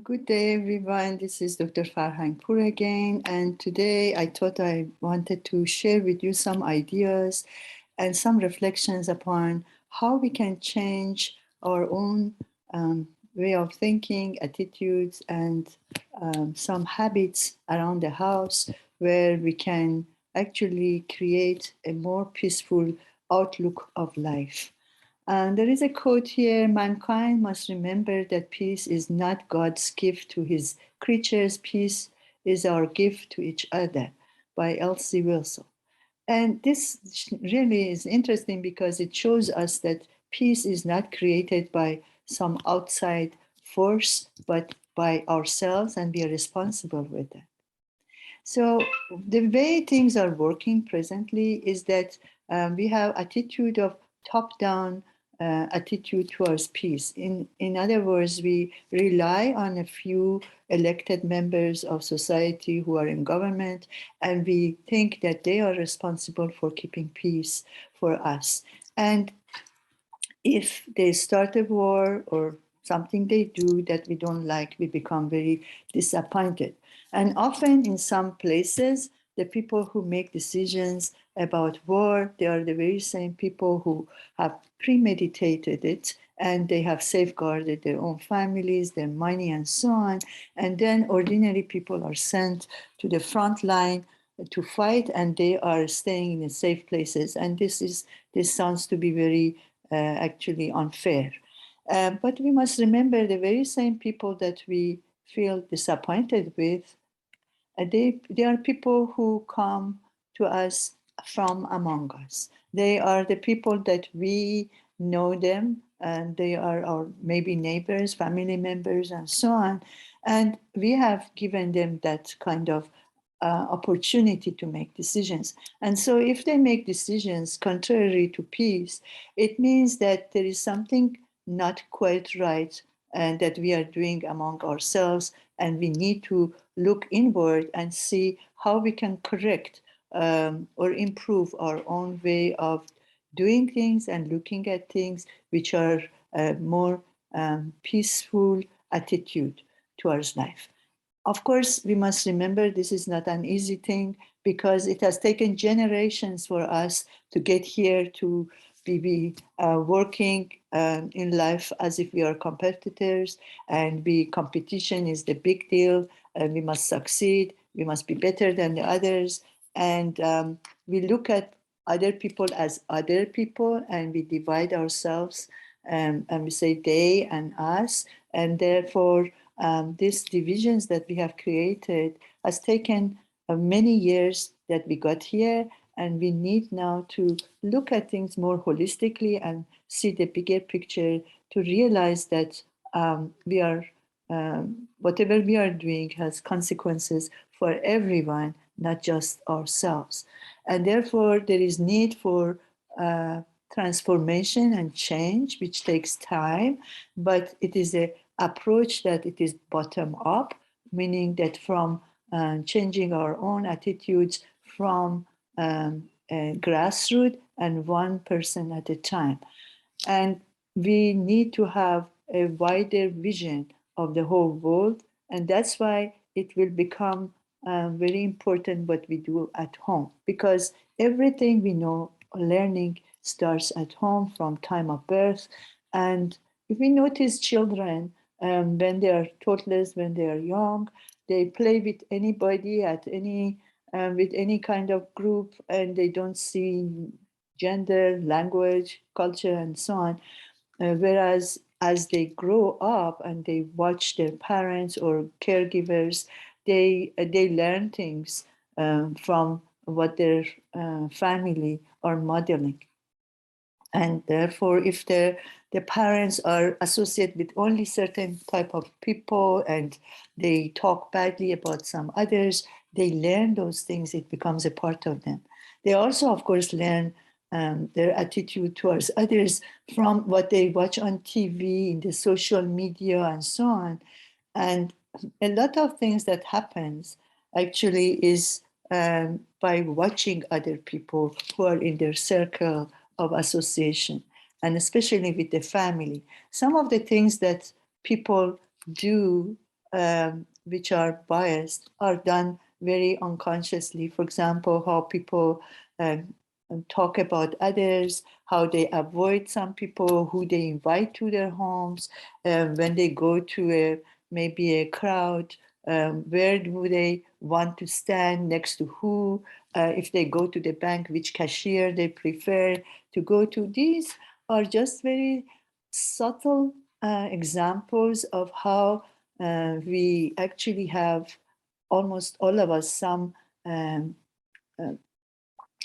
Good day, everyone. This is Dr. Farhangpour again. And today I thought I wanted to share with you some ideas and some reflections upon how we can change our own way of thinking, attitudes, and some habits around the house where we can actually create a more peaceful outlook of life. And there is a quote here: mankind must remember that peace is not God's gift to his creatures, peace is our gift to each other, by Elsie Wilson. And this really is interesting because it shows us that peace is not created by some outside force, but by ourselves, and we are responsible with that. So the way things are working presently is that we have attitude of top-down attitude towards peace. In other words, we rely on a few elected members of society who are in government, and we think that they are responsible for keeping peace for us. And if they start a war or something they do that we don't like, we become very disappointed. And often in some places, the people who make decisions about war, they are the very same people who have premeditated it, and they have safeguarded their own families, their money, and so on. And then ordinary people are sent to the front line to fight, and they are staying in the safe places. And this sounds to be very actually unfair. But we must remember the very same people that we feel disappointed with, they are people who come to us from among us. They are the people that we know them, and they are our maybe neighbors, family members, and so on. And we have given them that kind of opportunity to make decisions. And so if they make decisions contrary to peace, it means that there is something not quite right and that we are doing among ourselves, and we need to look inward and see how we can correct or improve our own way of doing things and looking at things, which are a more peaceful attitude towards life. Of course, we must remember this is not an easy thing because it has taken generations for us to get here to be working in life as if we are competitors, and competition is the big deal, and we must succeed, we must be better than the others. And we look at other people as other people, and we divide ourselves, and we say they and us, and therefore these divisions that we have created has taken many years that we got here, and we need now to look at things more holistically and see the bigger picture to realize that whatever we are doing has consequences for everyone, not just ourselves. And therefore, there is need for transformation and change, which takes time, but it is an approach that it is bottom up, meaning that from changing our own attitudes from grassroots and one person at a time. And we need to have a wider vision of the whole world. And that's why it will become very important what we do at home, because everything we know, learning starts at home from time of birth. And if we notice children, when they are toddlers, when they are young, they play with anybody at any with any kind of group, and they don't see gender, language, culture, and so on. Whereas as they grow up and they watch their parents or caregivers, they learn things from what their family are modeling. And therefore, if the parents are associated with only certain type of people and they talk badly about some others, they learn those things, it becomes a part of them. They also, of course, learn their attitude towards others from what they watch on TV, in the social media, and so on. And a lot of things that happens actually is by watching other people who are in their circle of association, and especially with the family. Some of the things that people do which are biased are done very unconsciously. For example, how people um, talk about others, how they avoid some people, who they invite to their homes, when they go to maybe a crowd, where do they want to stand next to who, if they go to the bank, which cashier they prefer to go to. These are just very subtle examples of how we actually have, almost all of us, some um, uh,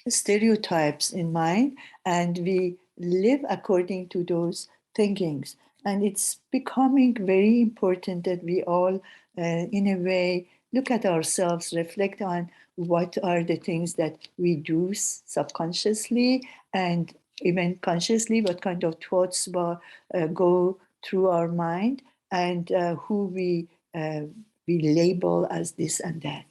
stereotypes in mind, and we live according to those thinkings. And it's becoming very important that we all, in a way, look at ourselves, reflect on what are the things that we do subconsciously and even consciously, what kind of thoughts go through our mind, and who we label as this and that.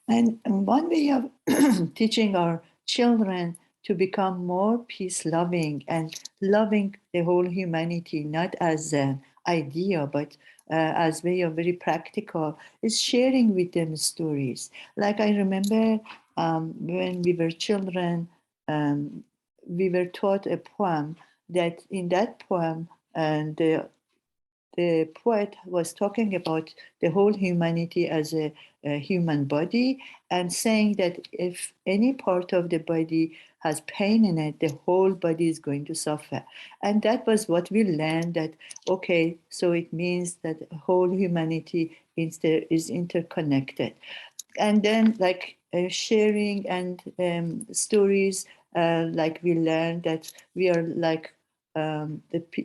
And one way of teaching our children to become more peace loving and loving the whole humanity, not as an idea, but as way of very practical, is sharing with them stories. Like I remember when we were children, um, we were taught a poem that in that poem, and the poet was talking about the whole humanity as a human body, and saying that if any part of the body has pain in it, the whole body is going to suffer. And that was what we learned, that, okay, so it means that whole humanity is interconnected. And then like sharing and stories, like we learned that we are like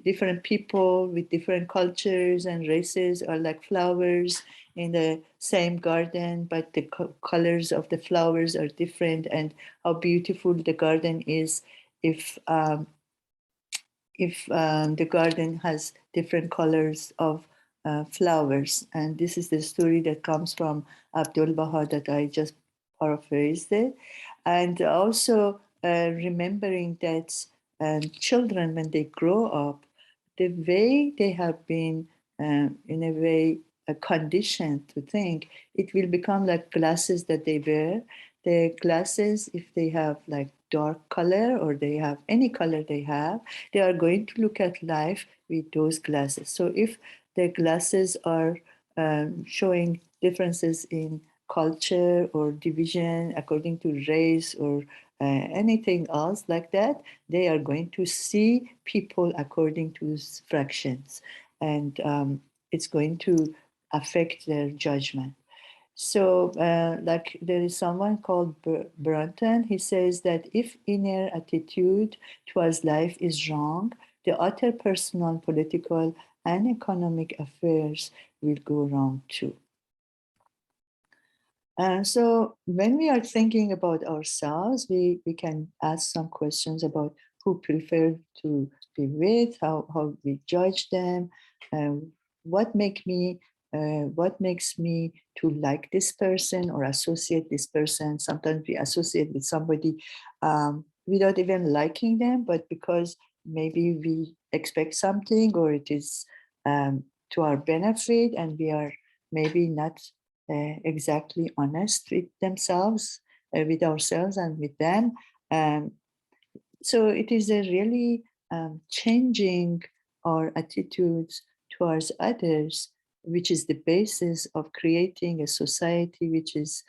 different people with different cultures and races are like flowers in the same garden, but the colors of the flowers are different, and how beautiful the garden is if the garden has different colors of flowers. And this is the story that comes from Abdul Baha that I just paraphrased it. And also remembering that children, when they grow up, the way they have been, in a way, conditioned to think, it will become like glasses that they wear. The glasses, if they have like dark color or they have any color they have, they are going to look at life with those glasses. So if the glasses are showing differences in culture or division according to race or anything else like that, they are going to see people according to fractions, and it's going to affect their judgment. So, like there is someone called Brunton. He says that if inner attitude towards life is wrong, the other personal, political, and economic affairs will go wrong too. So when we are thinking about ourselves, we can ask some questions about who prefer to be with, how we judge them, um, what make me what makes me to like this person or associate this person. Sometimes we associate with somebody without even liking them, but because maybe we expect something or it is to our benefit, and we are maybe not exactly honest with themselves, with ourselves, and with them. Um, so it is a really changing our attitudes towards others, which is the basis of creating a society which is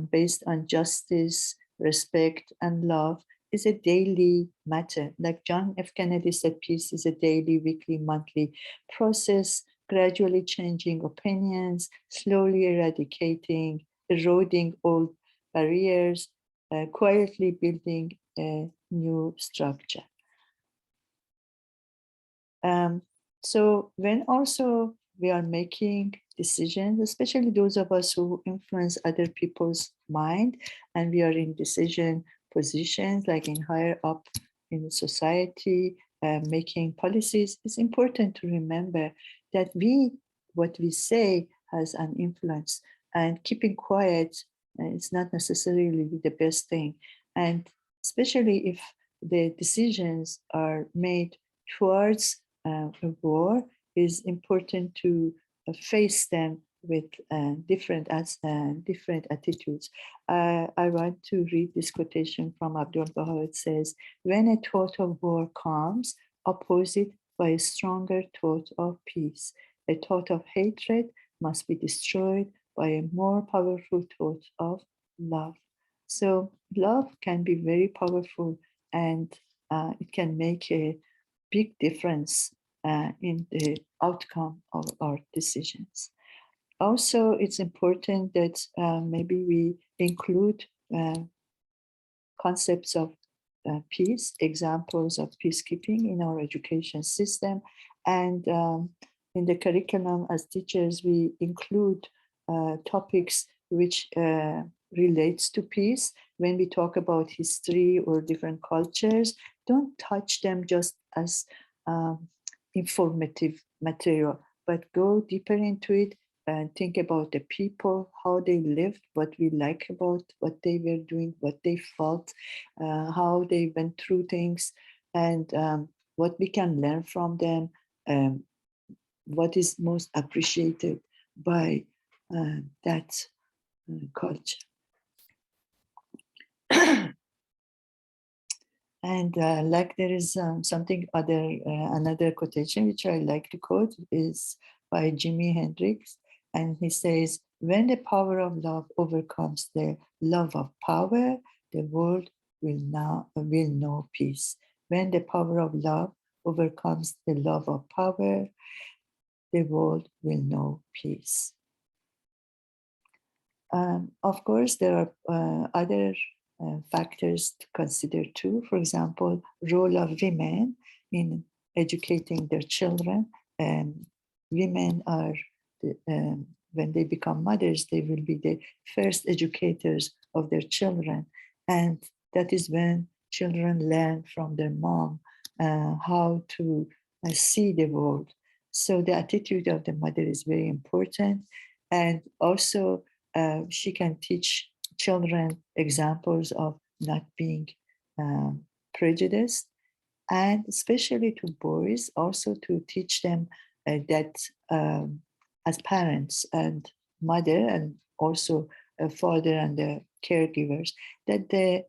based on justice, respect, and love, is a daily matter. Like John F. Kennedy said, peace is a daily, weekly, monthly process, gradually changing opinions, slowly eroding old barriers, quietly building a new structure. Um, so when also we are making decisions, especially those of us who influence other people's mind, and we are in decision positions, like in higher up in society, making policies, it's important to remember that what we say has an influence, and keeping quiet is not necessarily the best thing. And especially if the decisions are made towards a war, is important to face them with different attitudes. I want to read this quotation from Abdul Baha. It says, "When a thought of war comes, oppose it by a stronger thought of peace. A thought of hatred must be destroyed by a more powerful thought of love." So love can be very powerful, and it can make a big difference in the outcome of our decisions. Also, it's important that maybe we include concepts of peace, examples of peacekeeping in our education system. And in the curriculum, as teachers, we include topics which relates to peace. When we talk about history or different cultures, don't touch them just as informative material, but go deeper into it and think about the people, how they lived, what we like about what they were doing, what they felt, how they went through things, and what we can learn from them, what is most appreciated by that culture. And like there is another quotation which I like to quote is by Jimi Hendrix, and he says, "When the power of love overcomes the love of power, the world will know peace. When the power of love overcomes the love of power, the world will know peace." Of course, there are other factors to consider too. For example, role of women in educating their children. Women are, when they become mothers, they will be the first educators of their children. And that is when children learn from their mom how to see the world. So the attitude of the mother is very important. And also, she can teach children examples of not being prejudiced, and especially to boys, also to teach them that as parents and mother, and also a father and the caregivers, that the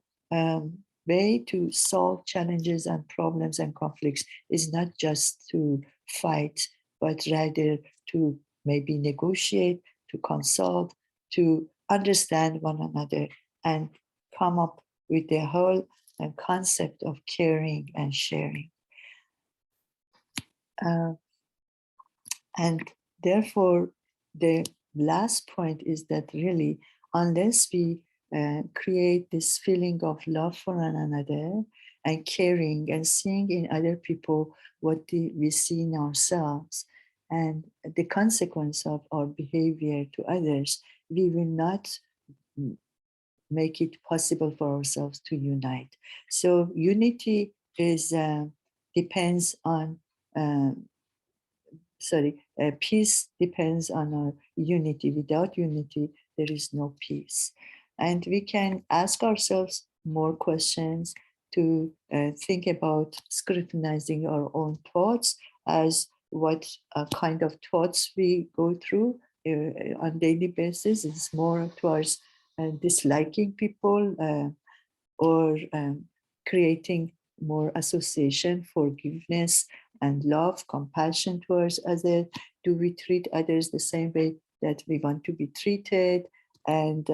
way to solve challenges and problems and conflicts is not just to fight, but rather to maybe negotiate, to consult, to understand one another, and come up with the whole concept of caring and sharing. And therefore, the last point is that really, unless we create this feeling of love for one another and caring and seeing in other people what we see in ourselves, and the consequence of our behavior to others, we will not make it possible for ourselves to unite. So unity is depends on peace depends on our unity. Without unity, there is no peace. And we can ask ourselves more questions to think about scrutinizing our own thoughts, as what kind of thoughts we go through on daily basis. It's more towards disliking people or creating more association, forgiveness, and love, compassion towards others. Do we treat others the same way that we want to be treated? And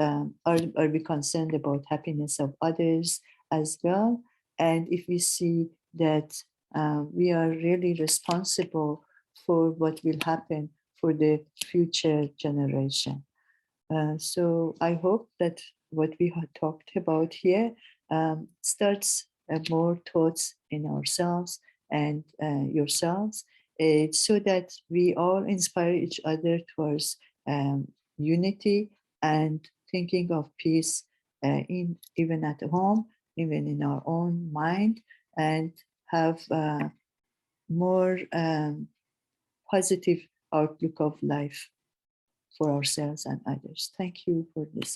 are we concerned about happiness of others as well? And if we see that we are really responsible for what will happen for the future generation. So I hope that what we have talked about here starts more thoughts in ourselves and yourselves, so that we all inspire each other towards unity and thinking of peace in even at home, even in our own mind, and have more positive outlook of life for ourselves and others. Thank you for listening.